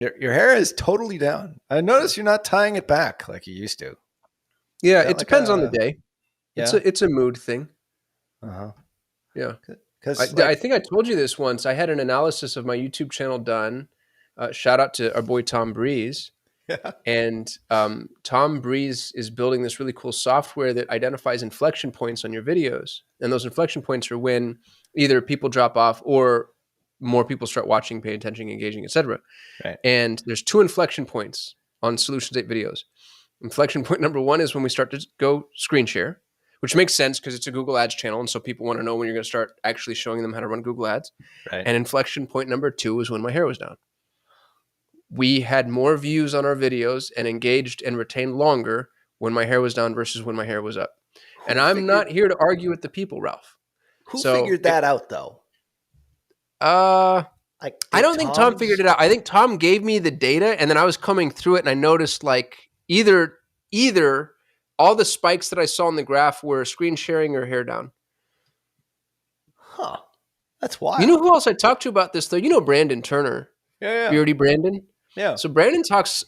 Your hair is totally down. I notice you're not tying it back like you used to. Is Yeah, that it like depends on the a day. It's yeah? a mood thing. Uh-huh. Yeah. Because I like think I told you this once. I had an analysis of my YouTube channel done. Shout out to our boy Tom Breeze. yeah. And Tom Breeze is building this really cool software that identifies inflection points on your videos. And those inflection points are when either people drop off or more people start watching, paying attention, engaging, etc. Right. And there's two inflection points on Solutions 8 videos. Inflection point number one is when we start to go screen share, which makes sense because it's a Google Ads channel. And so people want to know when you're going to start actually showing them how to run Google Ads. Right. And inflection point number two is when my hair was down. We had more views on our videos and engaged and retained longer when my hair was down versus when my hair was up. And Who I'm figured not here to argue with the people, Ralph. who So, figured that out though? uh, Like I did don't think Tom figured Tom's it out. I think Tom gave me the data, and then I was coming through it, and I noticed like either all the spikes that I saw in the graph were screen sharing or hair down. huh. That's You know wild. who else I talked to about this though? You know Brandon Turner, Yeah, yeah. Beardy Brandon. Yeah. So Brandon talks.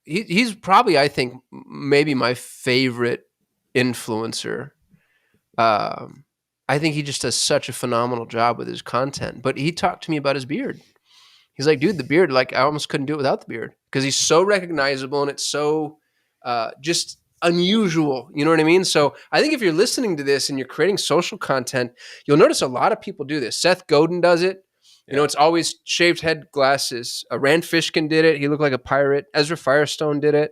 He's probably, I think, maybe my favorite influencer. Um, I think he just does such a phenomenal job with his content. But he talked to me about his beard. He's like, dude, the beard, like I almost couldn't do it without the beard because he's so recognizable and it's so just unusual. You know what I mean? So I think if you're listening to this and you're creating social content, you'll notice a lot of people do this. Seth Godin does it. You know, Yeah. it's always shaved head glasses. Rand Fishkin did it. He looked like a pirate. Ezra Firestone did it.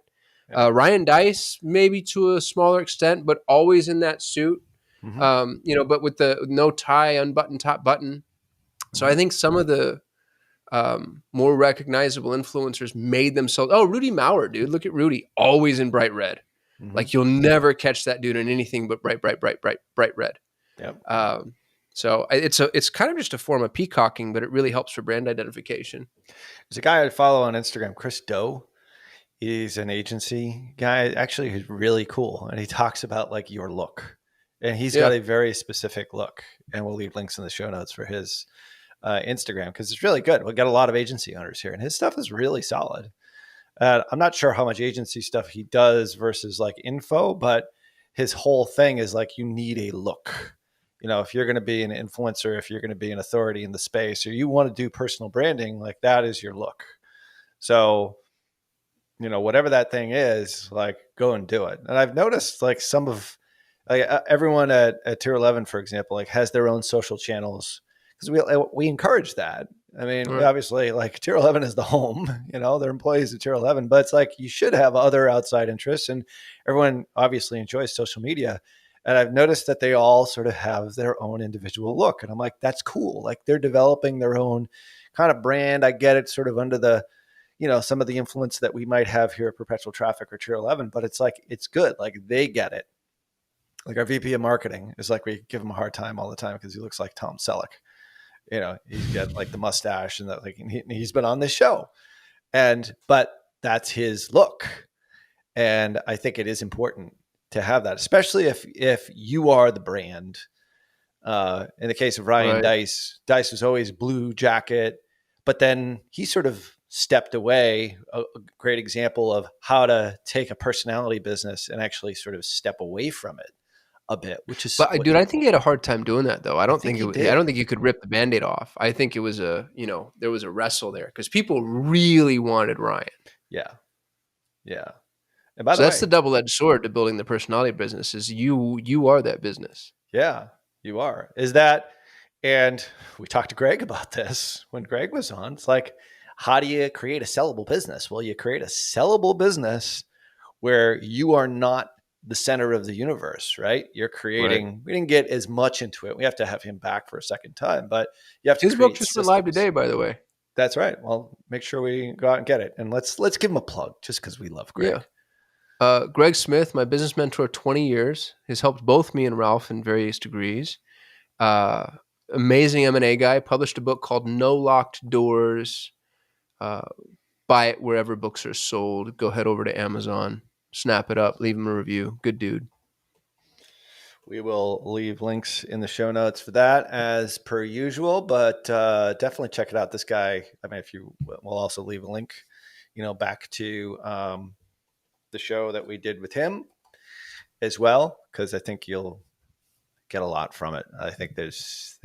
Yeah. Ryan Dice, maybe to a smaller extent, but always in that suit. Mm-hmm. You know, but with the no tie, unbuttoned top button. So I Mm-hmm. think some of the more recognizable influencers made themselves. Oh, Rudy Maurer, dude. Look at Rudy, always in bright red. Mm-hmm. Like you'll never catch that dude in anything but bright red. Yep. So it's kind of just a form of peacocking, but it really helps for brand identification. There's a guy I follow on Instagram, Chris Doe. He's an agency guy. Actually, he's really cool. And he talks about like your look. And he's got Yeah. a very specific look. And we'll leave links in the show notes for his Instagram because it's really good. We've got a lot of agency owners here, and his stuff is really solid. I'm not sure how much agency stuff he does versus like info, but his whole thing is like you need a look. You know, if you're going to be an influencer, if you're going to be an authority in the space, or you want to do personal branding, like that is your look. So, you know, whatever that thing is, like go and do it. And I've noticed like some of like everyone at Tier 11, for example, like has their own social channels because we encourage that. I mean, All we right. obviously like Tier 11 is the home, you know, they're employees at Tier 11, but it's like you should have other outside interests, and everyone obviously enjoys social media. And I've noticed that they all sort of have their own individual look, and I'm like, that's cool. Like they're developing their own kind of brand. I get it, sort of under the, you know, some of the influence that we might have here at Perpetual Traffic or Tier 11, but it's like it's good. Like they get it. Like our VP of marketing is like, we give him a hard time all the time because he looks like Tom Selleck. You know, he's got like the mustache and that, like he's been on this show, but that's his look. And I think it is important to have that, especially if you are the brand. In the case of Ryan Right. Dice was always blue jacket, but then he sort of stepped away. A great example of how to take a personality business and actually sort of step away from it a bit, which is But what dude, I think he had a hard time doing that though. I I don't think think he I did. don't think you could rip the band-aid off. I think it was there was a wrestle there because people really wanted Ryan. Yeah. Yeah. And by So the that's the way, double-edged sword to building the personality business is you are that business. yeah, you are. Is that, and we talked to Greg about this when Greg was on. It's like, how do you create a sellable business? Well, you create a sellable business where you are not the center of the universe, right? You're Right. creating, we didn't get as much into it. We have to have him back for a second time, but you have to His book create just went live systems. today, by the way. That's right. Well, make sure we go out and get it. And let's give him a plug just because we love Yeah. Greg. Greg Smith, my business mentor, 20 years, has helped both me and Ralph in various degrees. Uh, Amazing M&A guy. Published a book called No Locked Doors. Uh, Buy it wherever books are sold. Go head over to Amazon, snap it up, leave him a review. Good dude. We will leave links in the show notes for that as per usual, but definitely check it out. This guy, I mean, if you will also leave a link, back to the show that we did with him as well, because I think you'll get a lot from it. I think it's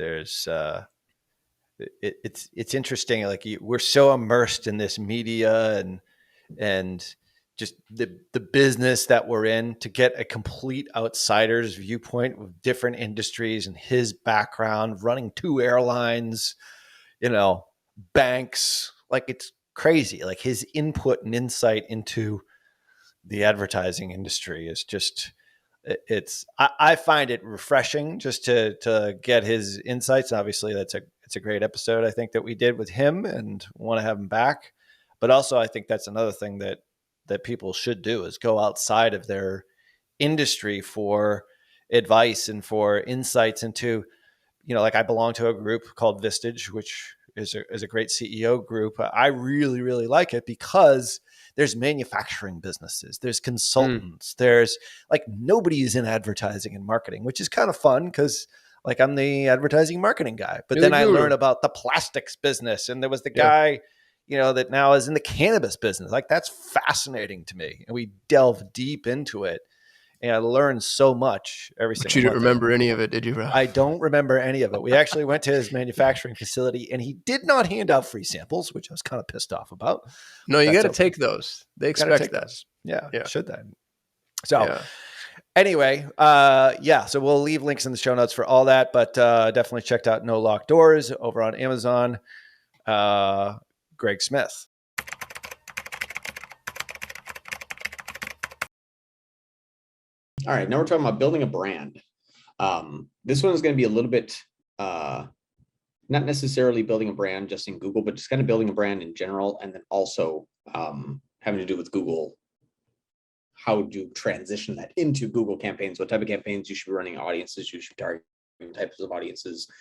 interesting. Like we're so immersed in this media and just the business that we're in, to get a complete outsider's viewpoint with different industries and his background running 2 airlines, banks, like it's crazy. Like his input and insight into the advertising industry is just, I find it refreshing just to get his insights. Obviously it's a great episode, I think, that we did with him, and want to have him back. But also I think that's another thing that people should do, is go outside of their industry for advice and for insights into, like I belong to a group called Vistage, which is a great CEO group. I really, really like it because there's manufacturing businesses, there's consultants, there's like nobody is in advertising and marketing, which is kind of fun because like I'm the advertising marketing guy. But You're then the I guru. learn about the plastics business, and there was the Yeah. guy, that now is in the cannabis business. Like that's fascinating to me. And we delve deep into it. And I learned so much every But single you didn't month. remember any of it, did you, Rob? I don't remember any of it. We actually went to his manufacturing facility, and he did not hand out free samples, which I was kind of pissed off about. No, you got to okay. take those. They Gotta expect take that. those. Yeah, Yeah. should they? So Yeah. anyway, so we'll leave links in the show notes for all that, but definitely checked out No Locked Doors over on Amazon. Greg Smith. All right, now we're talking about building a brand. This one is going to be a little bit, not necessarily building a brand just in Google, but just kind of building a brand in general, and then also having to do with Google. How do you transition that into Google campaigns? What type of campaigns you should be running, audiences you should be targeting, types of audiences